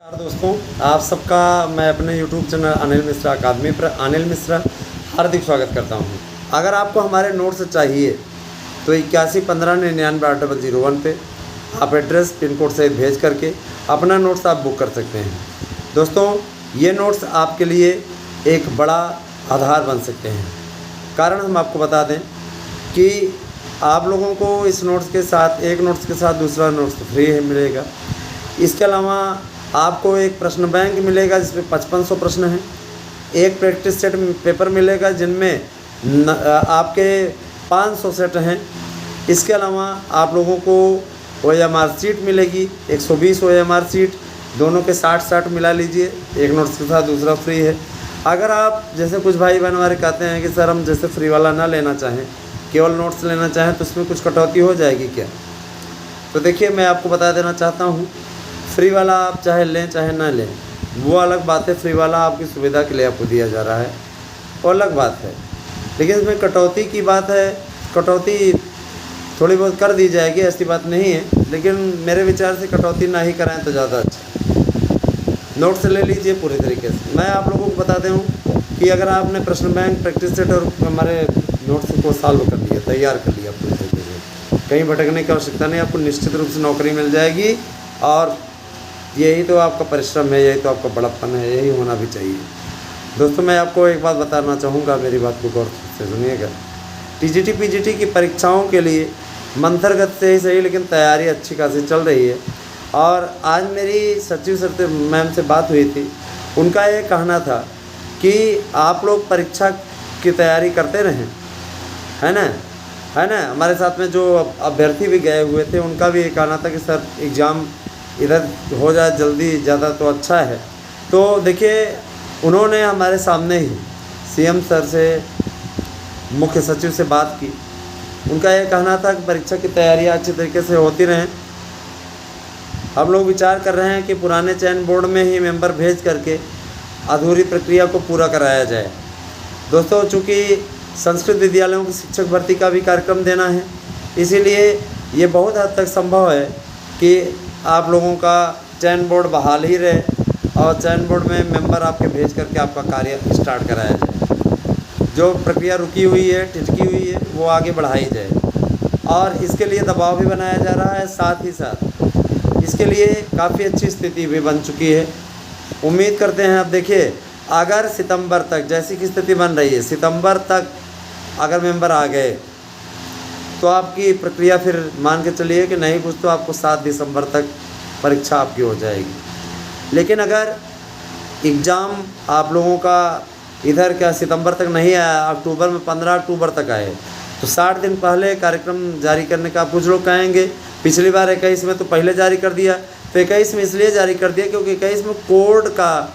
नमस्कार दोस्तों, आप सबका मैं अपने YouTube चैनल अनिल मिश्रा अकादमी पर अनिल मिश्रा हार्दिक स्वागत करता हूं। अगर आपको हमारे नोट्स चाहिए तो 8115998001 पे आप एड्रेस पिन कोड सहित भेज करके अपना नोट्स आप बुक कर सकते हैं। दोस्तों, ये नोट्स आपके लिए एक बड़ा आधार बन सकते हैं। कारण हम आपको बता दें कि आप लोगों को इस नोट्स के साथ एक नोट्स के साथ दूसरा नोट्स फ्री मिलेगा। इसके अलावा आपको एक प्रश्न बैंक मिलेगा जिसमें 5500 प्रश्न हैं। एक प्रैक्टिस सेट पेपर मिलेगा जिनमें आपके 500 सेट हैं। इसके अलावा आप लोगों को OMR सीट मिलेगी, 120 OMR सीट, दोनों के 60-60 मिला लीजिए, एक नोट्स के साथ दूसरा फ्री है। अगर आप जैसे कुछ भाई बहन हमारे कहते हैं कि सर हम जैसे फ्री वाला ना लेना चाहें, केवल नोट्स लेना चाहें तो उसमें कुछ कटौती हो जाएगी क्या? तो देखिए, मैं आपको बता देना चाहता हूँ, फ्री वाला आप चाहे लें चाहे ना लें वो अलग बात है। फ्री वाला आपकी सुविधा के लिए आपको दिया जा रहा है, वो अलग बात है। लेकिन इसमें कटौती की बात है, कटौती थोड़ी बहुत कर दी जाएगी, ऐसी बात नहीं है। लेकिन मेरे विचार से कटौती ना ही कराएं तो ज़्यादा अच्छा। नोट्स ले लीजिए पूरे तरीके से। मैं आप लोगों को बता दूँ कि अगर आपने प्रश्न बैंक, प्रैक्टिस सेट और हमारे नोट्स को सॉल्व कर लिया, तैयार कर लिया पूरे तरीके से, कहीं भटकने की आवश्यकता नहीं, आपको निश्चित रूप से नौकरी मिल जाएगी। और यही तो आपका परिश्रम है, यही तो आपका बड़प्पन है, यही होना भी चाहिए। दोस्तों, मैं आपको एक बात बताना चाहूँगा, मेरी बात को गौर से सुनिएगा। TGT PGT की परीक्षाओं के लिए मंथरगत से ही सही लेकिन तैयारी अच्छी खासी चल रही है। और आज मेरी सचिव सर मैम से बात हुई थी, उनका ये कहना था कि आप लोग परीक्षा की तैयारी करते रहें, है ना। हमारे साथ में जो अभ्यर्थी भी गए हुए थे उनका भी ये कहना था कि सर एग्ज़ाम इधर हो जाए जल्दी ज़्यादा तो अच्छा है। तो देखिए, उन्होंने हमारे सामने ही CM सर से, मुख्य सचिव से बात की। उनका यह कहना था कि परीक्षा की तैयारियां अच्छी तरीके से होती रहें। हम लोग विचार कर रहे हैं कि पुराने चयन बोर्ड में ही मेंबर भेज करके अधूरी प्रक्रिया को पूरा कराया जाए। दोस्तों, चूँकि संस्कृत विद्यालयों की शिक्षक भर्ती का भी कार्यक्रम देना है, इसीलिए ये बहुत हद तक संभव है कि आप लोगों का चयन बोर्ड बहाल ही रहे और चयन बोर्ड में मेंबर आपके भेज करके आपका कार्य स्टार्ट कराया जाए। जो प्रक्रिया रुकी हुई है, टिचकी हुई है, वो आगे बढ़ाई जाए। और इसके लिए दबाव भी बनाया जा रहा है। साथ ही साथ इसके लिए काफ़ी अच्छी स्थिति भी बन चुकी है। उम्मीद करते हैं, अब देखिए, अगर सितंबर तक जैसी की स्थिति बन रही है, सितंबर तक अगर मेंबर आ गए तो आपकी प्रक्रिया फिर मान के चलिए कि नहीं कुछ तो आपको 7 दिसंबर तक परीक्षा आपकी हो जाएगी। लेकिन अगर एग्ज़ाम आप लोगों का इधर क्या सितंबर तक नहीं आया, अक्टूबर में 15 अक्टूबर तक आए, तो 60 दिन पहले कार्यक्रम जारी करने का कुछ लोग कहेंगे। पिछली बार 21 में तो पहले जारी कर दिया, तो 21 में इसलिए जारी कर दिया क्योंकि 21 में कोर्ट का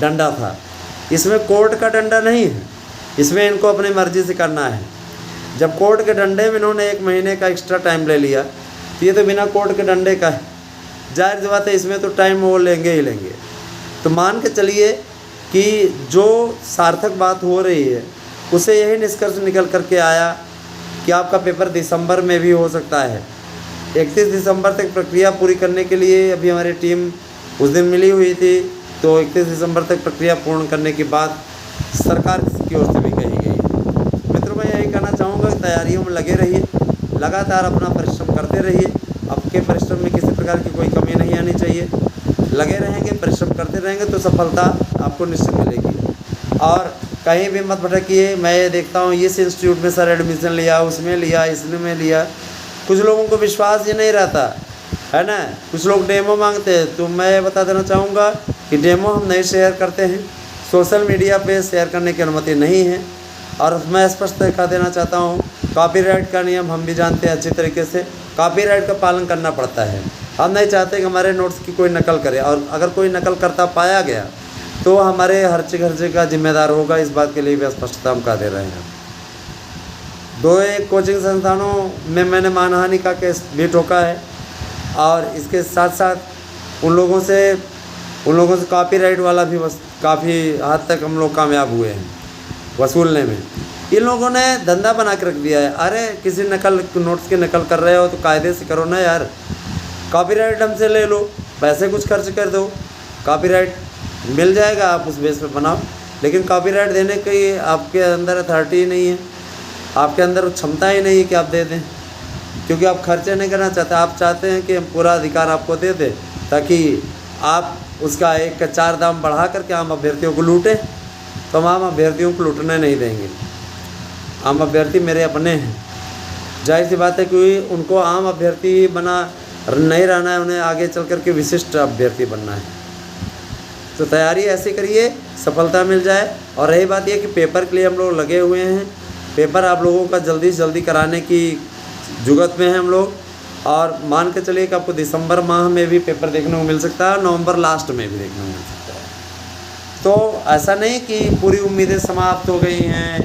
डंडा था। इसमें कोर्ट का डंडा नहीं है, इसमें इनको अपनी मर्ज़ी से करना है। जब कोर्ट के डंडे में इन्होंने 1 महीने का एक्स्ट्रा टाइम ले लिया, तो ये तो बिना कोर्ट के डंडे का है। जाहिर सी बात है, इसमें तो टाइम वो लेंगे ही लेंगे। तो मान के चलिए कि जो सार्थक बात हो रही है उससे यही निष्कर्ष निकल करके आया कि आपका पेपर दिसंबर में भी हो सकता है। 31 दिसंबर तक प्रक्रिया पूरी करने के लिए अभी हमारी टीम उस दिन मिली हुई थी। तो 31 दिसंबर तक प्रक्रिया पूर्ण करने की बात सरकार की ओर से भी कही गई। मित्रों, मैं यही कहना चाहूँगा कि तैयारियों में लगे रहिए, लगातार अपना परिश्रम करते रहिए। आपके परिश्रम में किसी प्रकार की कोई कमी नहीं आनी चाहिए। लगे रहेंगे, परिश्रम करते रहेंगे तो सफलता आपको निश्चित मिलेगी। और कहीं भी मत भटकिए। मैं ये देखता हूँ, इस इंस्टीट्यूट में सर एडमिशन लिया, उसमें लिया, इसमें लिया। कुछ लोगों को विश्वास ही नहीं रहता है ना। कुछ लोग डेमो मांगते हैं, तो मैं बता देना चाहूँगा कि डेमो हम नहीं शेयर करते हैं। सोशल मीडिया पे शेयर करने की अनुमति नहीं है। और मैं स्पष्ट दिखा देना चाहता हूँ, कॉपीराइट का नियम हम भी जानते हैं अच्छी तरीके से। कॉपीराइट का पालन करना पड़ता है। हम नहीं चाहते कि हमारे नोट्स की कोई नकल करे, और अगर कोई नकल करता पाया गया तो हमारे हर्चे खर्चे का जिम्मेदार होगा। इस बात के लिए भी स्पष्टता हम कह दे रहे हैं। 2-1 कोचिंग संस्थानों में मैंने मानहानि का केस भी ठोका है। और इसके साथ साथ उन लोगों से कॉपीराइट वाला भी बस काफ़ी हद तक हम लोग कामयाब हुए हैं वसूलने में। इन लोगों ने धंधा बना के रख दिया है। अरे किसी नोट्स की नकल कर रहे हो तो कायदे से करो ना यार, कॉपीराइट हमसे ले लो। पैसे कुछ खर्च कर दो, कॉपीराइट मिल जाएगा, आप उस बेस पे बनाओ। लेकिन कॉपीराइट देने की आपके अंदर अथॉरिटी ही नहीं है, आपके अंदर क्षमता ही नहीं है कि आप दे दें, क्योंकि आप खर्चे नहीं करना चाहते। आप चाहते हैं कि हम पूरा अधिकार आपको दे दें ताकि आप उसका 1 का 4 दाम बढ़ा करके आम अभ्यर्थियों को लूटें। तो हम आम अभ्यर्थियों को लूटने नहीं देंगे। आम अभ्यर्थी मेरे अपने हैं, जाहिर सी बात है कि उनको आम अभ्यर्थी बना नहीं रहना है, उन्हें आगे चल कर के विशिष्ट अभ्यर्थी बनना है। तो तैयारी ऐसे करिए, सफलता मिल जाए। और रही बात यह कि पेपर के लिए हम लोग लगे हुए हैं, पेपर आप लोगों का जल्दी से जल्दी कराने की जुगत में हैं हम लोग। और मान के चलिए कि आपको दिसंबर माह में भी पेपर देखने को मिल सकता है और नवंबर लास्ट में भी देखने को मिल सकता है। तो ऐसा नहीं कि पूरी उम्मीदें समाप्त हो गई हैं,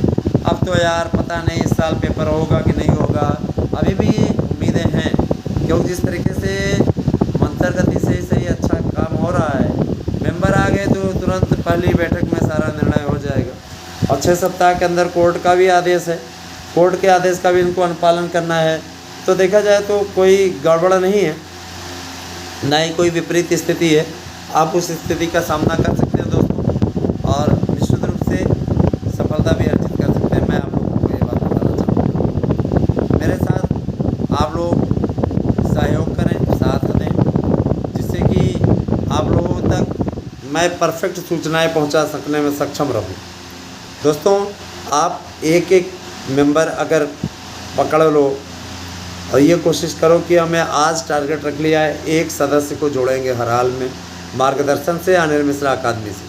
अब तो यार पता नहीं इस साल पेपर होगा कि नहीं होगा। अभी भी उम्मीदें हैं, क्योंकि जिस तरीके से मंथर गति से सही अच्छा काम हो रहा है, मेंबर आ गए तो तुरंत पहली बैठक में सारा निर्णय हो जाएगा। और 6 सप्ताह के अंदर कोर्ट का भी आदेश है, कोर्ट के आदेश का भी इनको अनुपालन करना है। तो देखा जाए तो कोई गड़बड़ नहीं है, ना ही कोई विपरीत स्थिति है। आप उस स्थिति का सामना कर सकते हैं दोस्तों, और निश्चित रूप से सफलता भी अर्जित कर सकते हैं। मैं आप लोगों को ये बात बताना चाहूँगा। मेरे साथ आप लोग सहयोग करें, साथ दें, जिससे कि आप लोगों तक मैं परफेक्ट सूचनाएं पहुंचा सकने में सक्षम रहूं। दोस्तों, आप एक मेंबर अगर पकड़ लो और ये कोशिश करो कि हमें आज टारगेट रख लिया है, 1 सदस्य को जोड़ेंगे हर हाल में, मार्गदर्शन से अनिल मिश्रा अकादमी से,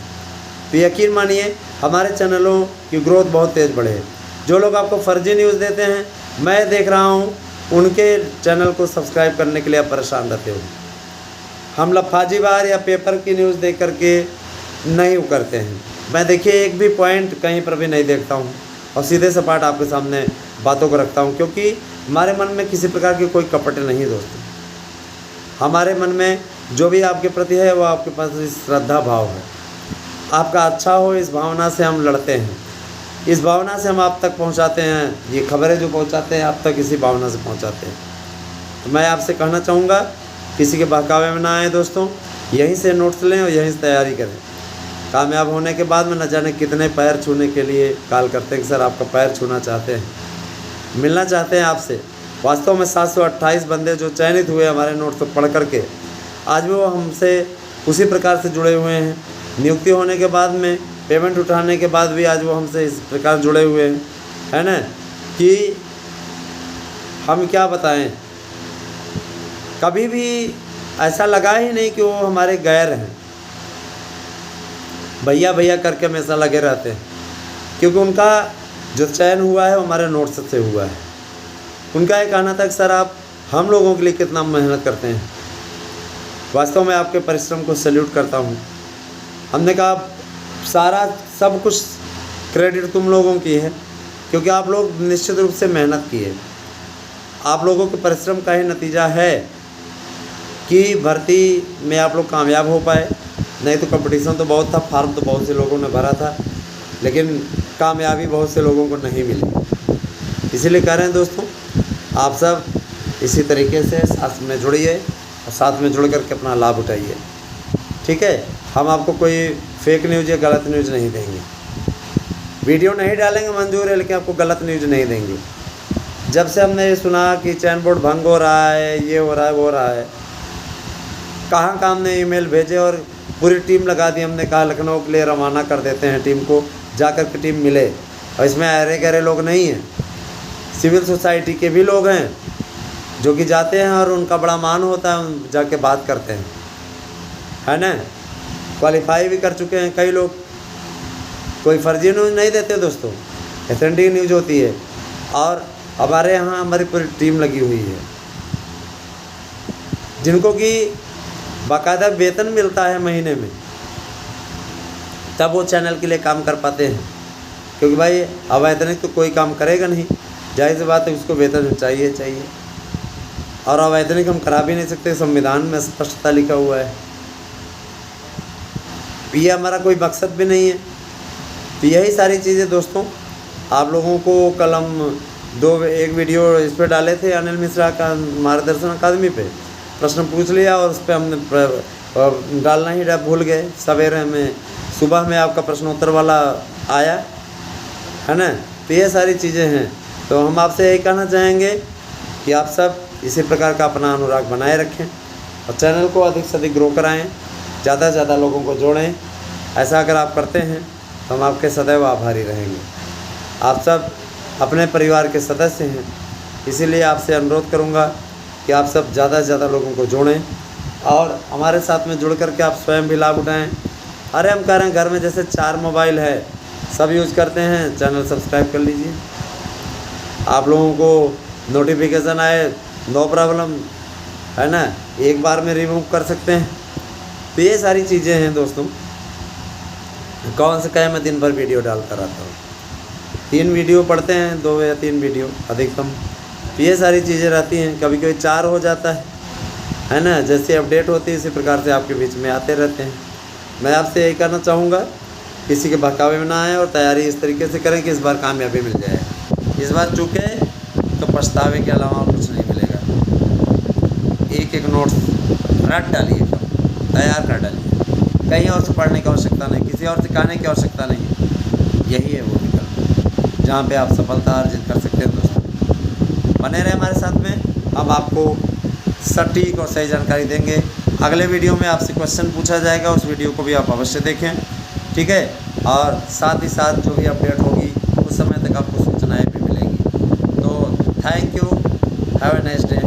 तो यकीन मानिए हमारे चैनलों की ग्रोथ बहुत तेज़ बढ़े। जो लोग आपको फर्जी न्यूज़ देते हैं, मैं देख रहा हूँ उनके चैनल को सब्सक्राइब करने के लिए आप परेशान रहते हो। हम लफाजीवार या पेपर की न्यूज़ देख करके नहीं करते हैं। मैं देखिए एक भी पॉइंट कहीं पर भी नहीं देखता हूँ और सीधे सपाट आपके सामने बातों को रखता हूँ, क्योंकि हमारे मन में किसी प्रकार की कोई कपट नहीं है दोस्तों। हमारे मन में जो भी आपके प्रति है वो आपके पास श्रद्धा भाव है, आपका अच्छा हो इस भावना से हम लड़ते हैं, इस भावना से हम आप तक पहुंचाते हैं। ये खबरें जो पहुंचाते हैं आप तक इसी भावना से पहुंचाते हैं। तो मैं आपसे कहना चाहूँगा, किसी के बहकावे में ना आए दोस्तों, यहीं से नोट्स लें और यहीं से तैयारी करें। कामयाब होने के बाद में न जाने कितने पैर छूने के लिए कॉल करते हैं कि सर आपका पैर छूना चाहते हैं, मिलना चाहते हैं आपसे। वास्तव में 728 बंदे जो चयनित हुए हमारे नोट्स को पढ़ करके, आज वो हमसे उसी प्रकार से जुड़े हुए हैं। नियुक्ति होने के बाद में, पेमेंट उठाने के बाद भी आज वो हमसे इस प्रकार जुड़े हुए हैं, है ना, कि हम क्या बताएं। कभी भी ऐसा लगा ही नहीं कि वो हमारे गैर हैं, भैया भैया करके हमेशा लगे रहते हैं, क्योंकि उनका जो चयन हुआ है वो हमारे नोट्स से हुआ है। उनका ये कहना था कि सर आप हम लोगों के लिए कितना मेहनत करते हैं। वास्तव में आपके परिश्रम को सैल्यूट करता हूँ। हमने कहा सारा सब कुछ क्रेडिट तुम लोगों की है, क्योंकि आप लोग निश्चित रूप से मेहनत किए। आप लोगों के परिश्रम का ही नतीजा है कि भर्ती में आप लोग कामयाब हो पाए। नहीं तो कंपटीशन तो बहुत था, फार्म तो बहुत से लोगों ने भरा था, लेकिन कामयाबी बहुत से लोगों को नहीं मिली। इसीलिए कह रहे हैं दोस्तों, आप सब इसी तरीके से साथ में जुड़िए और साथ में जुड़ करके अपना लाभ उठाइए, ठीक है। हम आपको कोई फेक न्यूज़ या गलत न्यूज़ नहीं देंगे। वीडियो नहीं डालेंगे मंजूर है, लेकिन आपको गलत न्यूज़ नहीं देंगे। जब से हमने ये सुना कि चयन बोर्ड भंग हो रहा है, ये हो रहा है, वो हो रहा है, कहाँ हमने ईमेल भेजे और पूरी टीम लगा दी। हमने कहा लखनऊ के लिए रवाना कर देते हैं टीम को, जाकर के टीम मिले। और इसमें अरे गहरे लोग नहीं हैं, सिविल सोसाइटी के भी लोग हैं जो कि जाते हैं और उनका बड़ा मान होता है, जाके बात करते हैं, है ना। क्वालिफाई भी कर चुके हैं कई लोग। कोई फर्जी न्यूज़ नहीं देते दोस्तों, ऑथेंटिक न्यूज़ होती है। और हमारे यहाँ हमारी पूरी टीम लगी हुई है, जिनको कि बाकायदा वेतन मिलता है महीने में, तब वो चैनल के लिए काम कर पाते हैं। क्योंकि भाई अवैतनिक तो कोई काम करेगा नहीं, जाहिर सी बात है उसको वेतन चाहिए। और अवैतनिक हम करा भी नहीं सकते, संविधान में स्पष्टता लिखा हुआ है। ये हमारा कोई मकसद भी नहीं है। तो यही सारी चीज़ें दोस्तों, आप लोगों को कल हम एक वीडियो इस पर डाले थे, अनिल मिश्रा का मार्गदर्शन अकादमी पे प्रश्न पूछ लिया और उस पर हमने और डालना ही भूल गए। सवेरे में सुबह में आपका प्रश्नोत्तर वाला आया है ना। तो ये सारी चीज़ें हैं। तो हम आपसे यही कहना चाहेंगे कि आप सब इसी प्रकार का अपना अनुराग बनाए रखें और चैनल को अधिक से अधिक ग्रो कराएं, ज़्यादा से ज़्यादा लोगों को जोड़ें। ऐसा अगर आप करते हैं तो हम आपके सदैव आभारी रहेंगे। आप सब अपने परिवार के सदस्य हैं, इसीलिए आपसे अनुरोध करूंगा कि आप सब ज़्यादा से ज़्यादा लोगों को जोड़ें और हमारे साथ में जुड़ करके आप स्वयं भी लाभ उठाएं। अरे हम कह रहे हैं घर में जैसे 4 मोबाइल है, सब यूज़ करते हैं, चैनल सब्सक्राइब कर लीजिए। आप लोगों को नोटिफिकेशन आए, नो प्रॉब्लम, है ना, एक बार में रिमूव कर सकते हैं। तो ये सारी चीज़ें हैं दोस्तों। कौन से कहे मैं दिन भर वीडियो डालता रहता हूँ, 3 वीडियो पढ़ते हैं, 2 या 3 वीडियो अधिकतम। तो ये सारी चीज़ें रहती हैं, कभी कभी 4 हो जाता है ना। जैसे अपडेट होती है इसी प्रकार से आपके बीच में आते रहते हैं। मैं आपसे यही कहना चाहूँगा, किसी के बहकावे में ना आए और तैयारी इस तरीके से करें कि इस बार कामयाबी मिल जाए। इस बार चूके तो पछतावे के अलावा और कुछ नहीं मिलेगा। एक एक नोट्स रट डालिए, तैयार कर डालिए, कहीं और से पढ़ने की आवश्यकता नहीं, किसी और से कहने की आवश्यकता नहीं। यही है वो विकल्प जहाँ पे आप सफलता अर्जित कर सकते हैं। दोस्तों बने रहे हमारे साथ में, हम आपको सटीक और सही जानकारी देंगे। अगले वीडियो में आपसे क्वेश्चन पूछा जाएगा, उस वीडियो को भी आप अवश्य देखें, ठीक है। और साथ ही साथ जो भी अपडेट होगी उस समय तक आपको सूचनाएं भी मिलेंगी। तो thank you, have a nice day.